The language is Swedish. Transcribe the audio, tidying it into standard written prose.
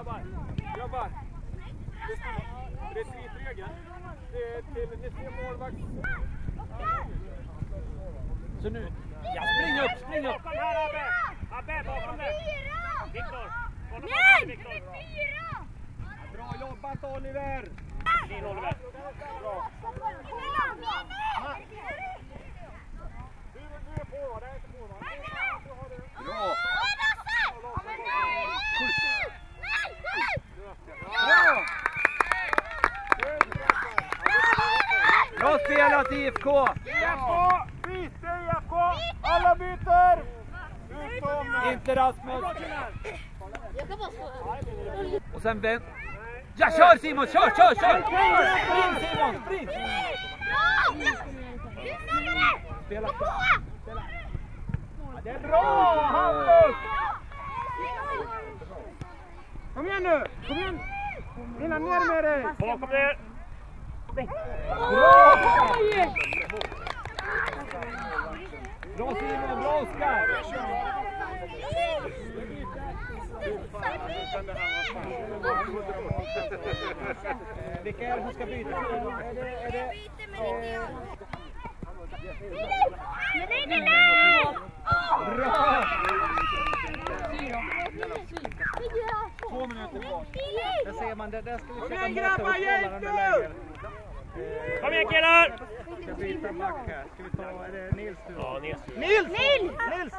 Grabbar. Recipregeln. Det är till målvakt. Så nu. Ja, spring upp. Kom här Abbe. Abbe bakom dig. Viktor. Nej! Bra jobbat Oliver. Din Oliver. Bra. Du är på, det är inte på. Bra. Bra spelat IFK! IFK! Byte IFK! Alla byter! Utom... Inte Rasmus! Och sen vänd... Ja, kör Simon! Kör! Spring Simon! Spring! Spela! Det är bra! Hampus! Kom igen nu! Kom igen! Innan ner med dig! Bakom er! Bra! Bra Simon! Bra Oskar! Vilka är det som ska byta? Är det... Bra! 2 minuter kvar. Där ser man, där ska vi försöka möta upp bollarna. Kom igen killar! Ska byta back här. Ska vi ta, är det Nils? Ja, Nils! Nils!